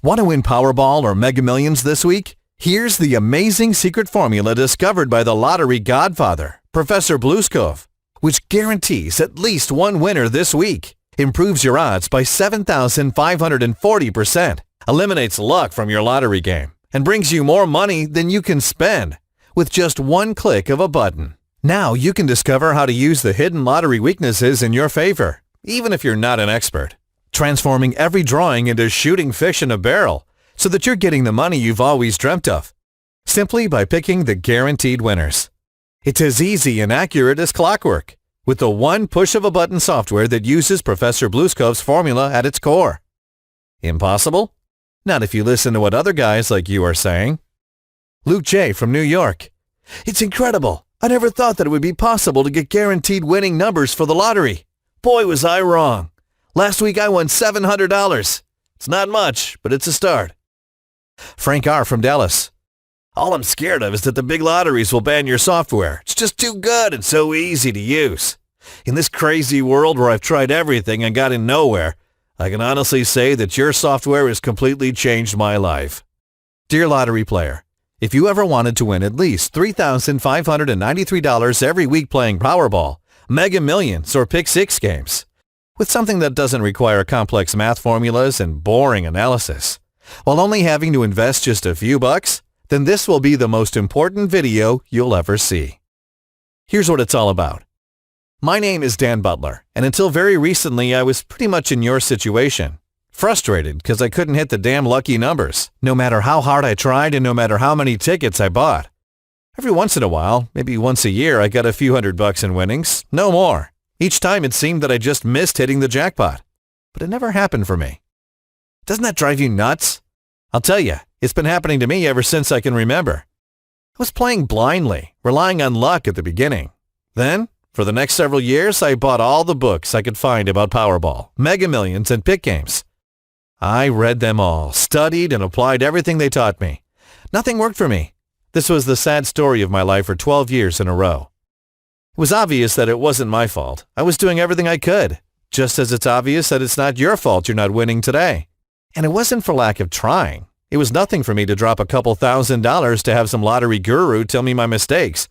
Want to win Powerball or Mega Millions this week? Here's the amazing secret formula discovered by the lottery godfather, Professor Blueskov, which guarantees at least one winner this week, improves your odds by 7,540%, eliminates luck from your lottery game, and brings you more money than you can spend with just one click of a button. Now you can discover how to use the hidden lottery weaknesses in your favor, even if you're not an expert, transforming every drawing into shooting fish in a barrel so that you're getting the money you've always dreamt of, simply by picking the guaranteed winners. It's as easy and accurate as clockwork, with the one push of a button software that uses Professor Blueskov's formula at its core. Impossible? Not if you listen to what other guys like you are saying. Luke J. from New York. It's incredible. I never thought that it would be possible to get guaranteed winning numbers for the lottery. Boy, was I wrong. Last week I won $700. It's not much, but it's a start. Frank R. from Dallas. All I'm scared of is that the big lotteries will ban your software. It's just too good and so easy to use. In this crazy world where I've tried everything and got in nowhere, I can honestly say that your software has completely changed my life. Dear lottery player, if you ever wanted to win at least $3,593 every week playing Powerball, Mega Millions, or Pick 6 games, with something that doesn't require complex math formulas and boring analysis, while only having to invest just a few bucks, then this will be the most important video you'll ever see. Here's what it's all about. My name is Dan Butler, and until very recently I was pretty much in your situation. Frustrated because I couldn't hit the damn lucky numbers, no matter how hard I tried and no matter how many tickets I bought. Every once in a while, maybe once a year, I got a few $100 in winnings, no more. Each time it seemed that I just missed hitting the jackpot. But it never happened for me. Doesn't that drive you nuts? I'll tell you, it's been happening to me ever since I can remember. I was playing blindly, relying on luck at the beginning. Then, for the next several years, I bought all the books I could find about Powerball, Mega Millions, and Pick games. I read them all, studied, and applied everything they taught me. Nothing worked for me. This was the sad story of my life for 12 years in a row. It was obvious that it wasn't my fault. I was doing everything I could, just as it's obvious that it's not your fault you're not winning today. And it wasn't for lack of trying. It was nothing for me to drop a couple $1,000s to have some lottery guru tell me my mistakes,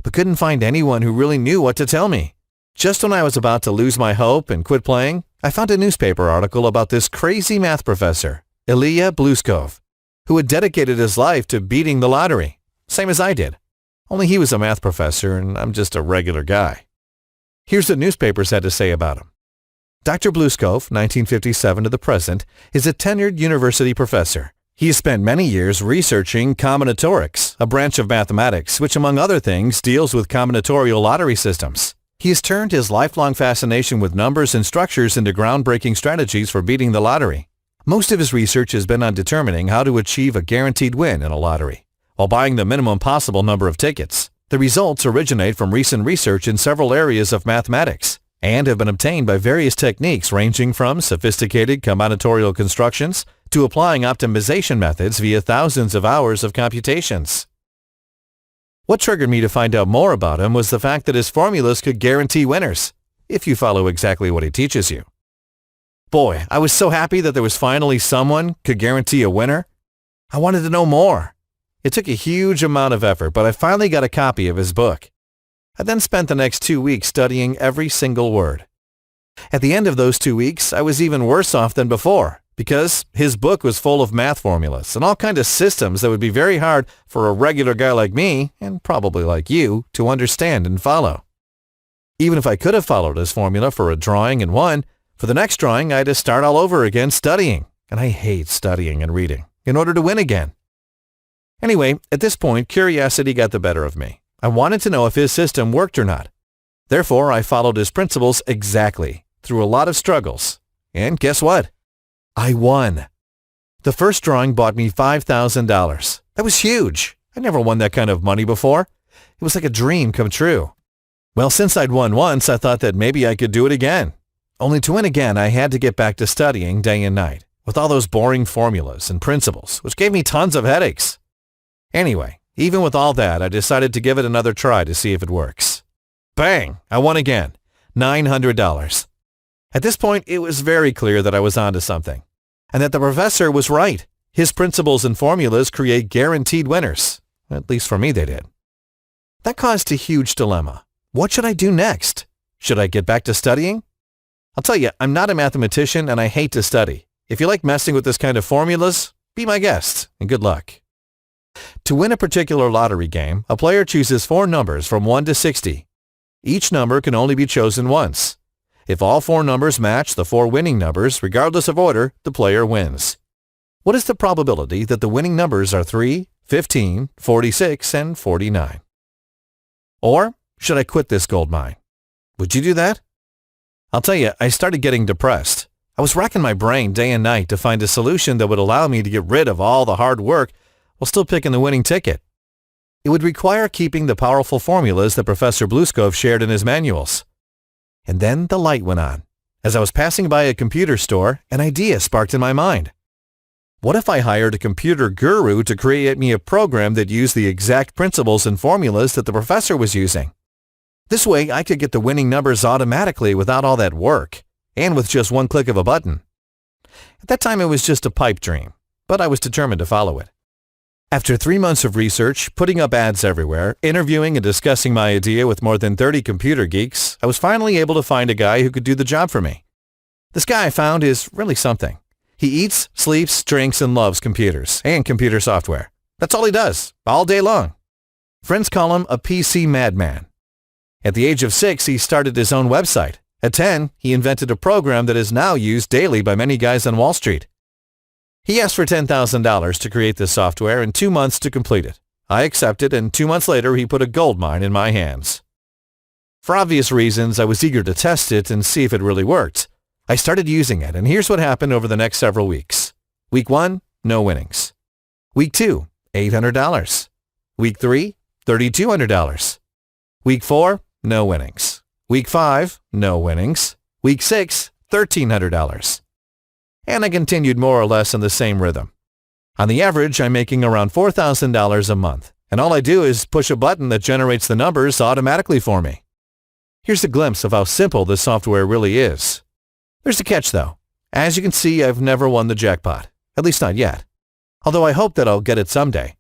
but couldn't find anyone who really knew what to tell me. Just when I was about to lose my hope and quit playing, I found a newspaper article about this crazy math professor, Ilya Blueskov, who had dedicated his life to beating the lottery, same as I did. Only he was a math professor and I'm just a regular guy. Here's what newspapers had to say about him. Dr. Blueskov, 1957 to the present, is a tenured university professor. He has spent many years researching combinatorics, a branch of mathematics which, among other things, deals with combinatorial lottery systems. He has turned his lifelong fascination with numbers and structures into groundbreaking strategies for beating the lottery. Most of his research has been on determining how to achieve a guaranteed win in a lottery, while buying the minimum possible number of tickets. The results originate from recent research in several areas of mathematics and have been obtained by various techniques ranging from sophisticated combinatorial constructions to applying optimization methods via thousands of hours of computations. What triggered me to find out more about him was the fact that his formulas could guarantee winners, if you follow exactly what he teaches you. Boy, I was so happy that there was finally someone could guarantee a winner. I wanted to know more. It took a huge amount of effort, but I finally got a copy of his book. I then spent the next 2 weeks studying every single word. At the end of those 2 weeks, I was even worse off than before, because his book was full of math formulas and all kinds of systems that would be very hard for a regular guy like me, and probably like you, to understand and follow. Even if I could have followed his formula for a drawing and won, for the next drawing I had to start all over again studying, and I hate studying and reading, in order to win again. Anyway, at this point, curiosity got the better of me. I wanted to know if his system worked or not. Therefore, I followed his principles exactly, through a lot of struggles. And guess what? I won. The first drawing bought me $5,000. That was huge. I never won that kind of money before. It was like a dream come true. Well, since I'd won once, I thought that maybe I could do it again. Only to win again, I had to get back to studying day and night, with all those boring formulas and principles, which gave me tons of headaches. Anyway, even with all that, I decided to give it another try to see if it works. Bang! I won again. $900. At this point, it was very clear that I was onto something, and that the professor was right. His principles and formulas create guaranteed winners. At least for me they did. That caused a huge dilemma. What should I do next? Should I get back to studying? I'll tell you, I'm not a mathematician and I hate to study. If you like messing with this kind of formulas, be my guest and good luck. To win a particular lottery game, a player chooses 4 numbers from 1 to 60. Each number can only be chosen once. If all 4 numbers match the 4 winning numbers, regardless of order, the player wins. What is the probability that the winning numbers are 3, 15, 46, and 49? Or should I quit this gold mine? Would you do that? I'll tell you, I started getting depressed. I was racking my brain day and night to find a solution that would allow me to get rid of all the hard work while still picking the winning ticket. It would require keeping the powerful formulas that Professor Blueskov shared in his manuals. And then the light went on. As I was passing by a computer store, an idea sparked in my mind. What if I hired a computer guru to create me a program that used the exact principles and formulas that the professor was using? This way, I could get the winning numbers automatically without all that work, and with just one click of a button. At that time, it was just a pipe dream, but I was determined to follow it. After 3 months of research, putting up ads everywhere, interviewing and discussing my idea with more than 30 computer geeks, I was finally able to find a guy who could do the job for me. This guy I found is really something. He eats, sleeps, drinks, and loves computers and computer software. That's all he does, all day long. Friends call him a PC madman. At the age of 6, he started his own website. At 10, he invented a program that is now used daily by many guys on Wall Street. He asked for $10,000 to create this software and 2 months to complete it. I accepted, and 2 months later, he put a gold mine in my hands. For obvious reasons, I was eager to test it and see if it really worked. I started using it, and here's what happened over the next several weeks. Week 1, no winnings. Week 2, $800. Week 3, $3,200. Week 4, no winnings. Week 5, no winnings. Week 6, $1,300. And I continued more or less in the same rhythm. On the average, I'm making around $4,000 a month, and all I do is push a button that generates the numbers automatically for me. Here's a glimpse of how simple this software really is. There's a catch though. As you can see, I've never won the jackpot, at least not yet. Although I hope that I'll get it someday.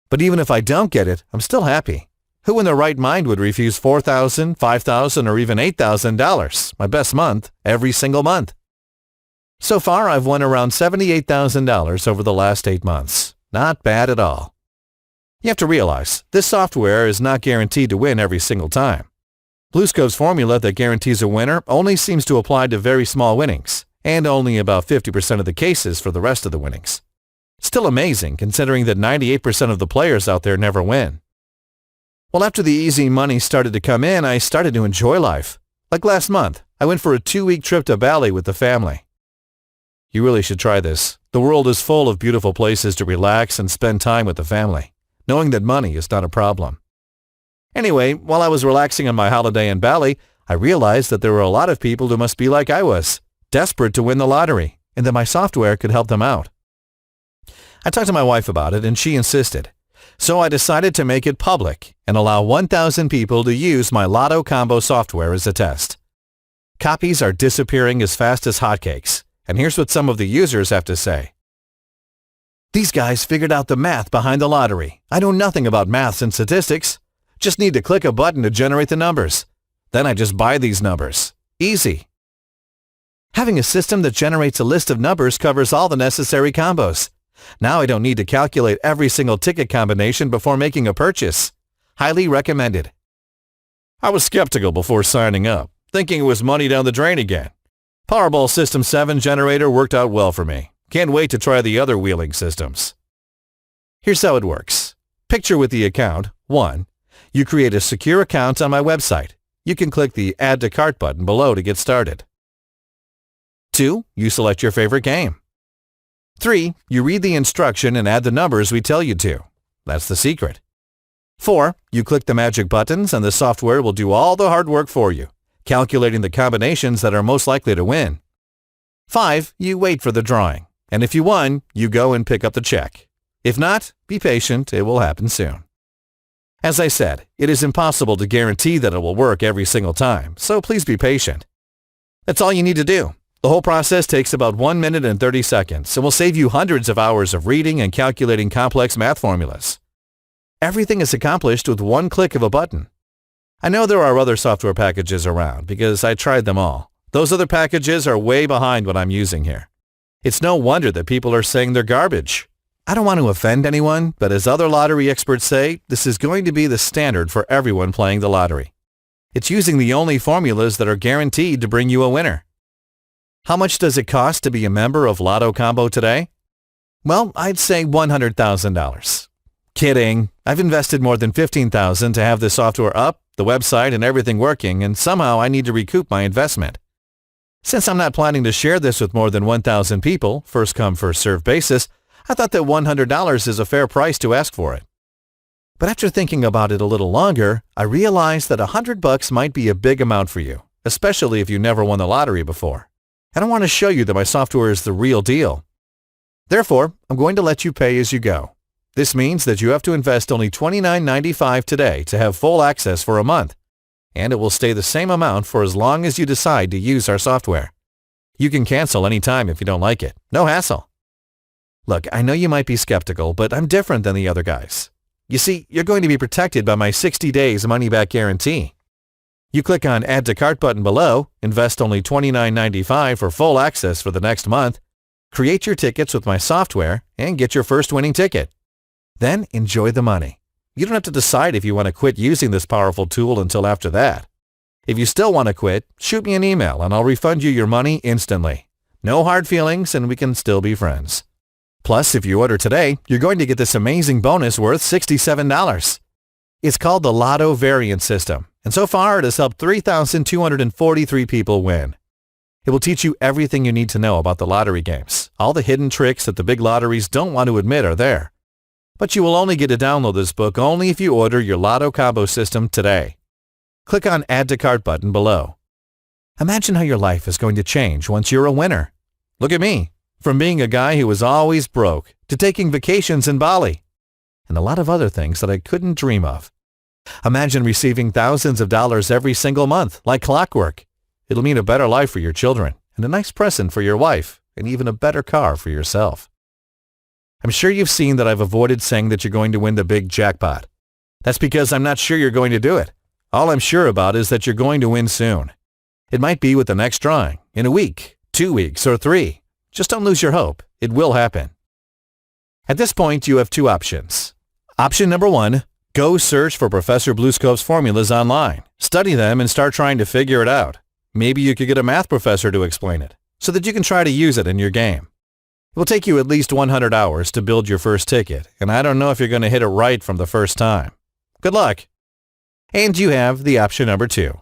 But even if I don't get it, I'm still happy. Who in their right mind would refuse $4,000, $5,000, or even $8,000, my best month, every single month? So far, I've won around $78,000 over the last 8 months. Not bad at all. You have to realize, this software is not guaranteed to win every single time. Blueskov's formula that guarantees a winner only seems to apply to very small winnings, and only about 50% of the cases for the rest of the winnings. Still amazing considering that 98% of the players out there never win. Well, after the easy money started to come in, I started to enjoy life. Like last month, I went for a 2-week trip to Bali with the family. You really should try this. The world is full of beautiful places to relax and spend time with the family, knowing that money is not a problem. Anyway, while I was relaxing on my holiday in Bali, I realized that there were a lot of people who must be like I was, desperate to win the lottery, and that my software could help them out. I talked to my wife about it, and she insisted. So I decided to make it public and allow 1,000 people to use my Lotto combo software as a test. Copies are disappearing as fast as hotcakes, and here's what some of the users have to say. These guys figured out the math behind the lottery. I know nothing about maths and statistics. Just need to click a button to generate the numbers. Then I just buy these numbers. Easy. Having a system that generates a list of numbers covers all the necessary combos. Now I don't need to calculate every single ticket combination before making a purchase. Highly recommended. I was skeptical before signing up, thinking it was money down the drain again. Powerball System 7 generator worked out well for me. Can't wait to try the other wheeling systems. Here's how it works. Picture with the account. 1. You create a secure account on my website. You can click the Add to Cart button below to get started. 2. You select your favorite game. 3. You read the instruction and add the numbers we tell you to. That's the secret. 4. You click the magic buttons and the software will do all the hard work for you, calculating the combinations that are most likely to win. 5. You wait for the drawing, and if you won, you go and pick up the check. If not, be patient, it will happen soon. As I said, it is impossible to guarantee that it will work every single time, so please be patient. That's all you need to do. The whole process takes about 1 minute and 30 seconds and will save you hundreds of hours of reading and calculating complex math formulas. Everything is accomplished with one click of a button. I know there are other software packages around because I tried them all. Those other packages are way behind what I'm using here. It's no wonder that people are saying they're garbage. I don't want to offend anyone, but as other lottery experts say, this is going to be the standard for everyone playing the lottery. It's using the only formulas that are guaranteed to bring you a winner. How much does it cost to be a member of Lotto Combo today? Well, I'd say $100,000. Kidding. I've invested more than $15,000 to have the software up, the website, and everything working, and somehow I need to recoup my investment. Since I'm not planning to share this with more than 1,000 people, first come, first served basis, I thought that $100 is a fair price to ask for it. But after thinking about it a little longer, I realized that $100 might be a big amount for you, especially if you never won the lottery before. And I want to show you that my software is the real deal. Therefore, I'm going to let you pay as you go. This means that you have to invest only $29.95 today to have full access for a month, and it will stay the same amount for as long as you decide to use our software. You can cancel anytime if you don't like it. No hassle. Look, I know you might be skeptical, but I'm different than the other guys. You see, you're going to be protected by my 60 days money-back guarantee. You click on Add to Cart button below, invest only $29.95 for full access for the next month, create your tickets with my software, and get your first winning ticket. Then enjoy the money. You don't have to decide if you want to quit using this powerful tool until after that. If you still want to quit, shoot me an email and I'll refund you your money instantly. No hard feelings and we can still be friends. Plus, if you order today, you're going to get this amazing bonus worth $67. It's called the Lotto Variant System, and so far it has helped 3,243 people win. It will teach you everything you need to know about the lottery games. All the hidden tricks that the big lotteries don't want to admit are there. But you will only get to download this book only if you order your Lotto Combo system today. Click on Add to Cart button below. Imagine how your life is going to change once you're a winner. Look at me, from being a guy who was always broke to taking vacations in Bali, and a lot of other things that I couldn't dream of. Imagine receiving thousands of dollars every single month, like clockwork. It'll mean a better life for your children, and a nice present for your wife, and even a better car for yourself. I'm sure you've seen that I've avoided saying that you're going to win the big jackpot. That's because I'm not sure you're going to do it. All I'm sure about is that you're going to win soon. It might be with the next drawing, in a week, 2 weeks, or 3. Just don't lose your hope. It will happen. At this point, you have two options. Option number 1, go search for Professor Bluescope's formulas online. Study them and start trying to figure it out. Maybe you could get a math professor to explain it, so that you can try to use it in your game. It will take you at least 100 hours to build your first ticket, and I don't know if you're going to hit it right from the first time. Good luck. And you have the option number 2.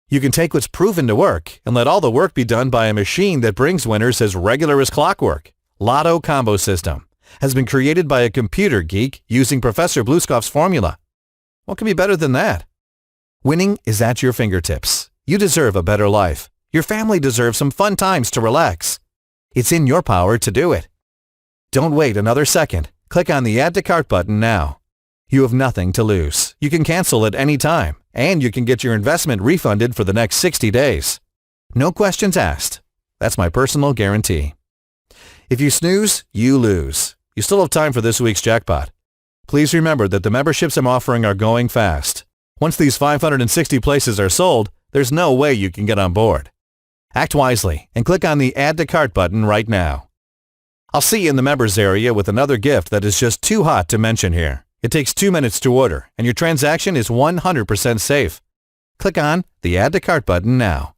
You can take what's proven to work and let all the work be done by a machine that brings winners as regular as clockwork. Lotto Combo System has been created by a computer geek using Professor Bluescope's formula. What can be better than that? Winning is at your fingertips. You deserve a better life. Your family deserves some fun times to relax. It's in your power to do it. Don't wait another second. Click on the Add to Cart button now. You have nothing to lose. You can cancel at any time, and you can get your investment refunded for the next 60 days. No questions asked. That's my personal guarantee. If you snooze, you lose. You still have time for this week's jackpot. Please remember that the memberships I'm offering are going fast. Once these 560 places are sold, there's no way you can get on board. Act wisely and click on the Add to Cart button right now. I'll see you in the members area with another gift that is just too hot to mention here. It takes 2 minutes to order, and your transaction is 100% safe. Click on the Add to Cart button now.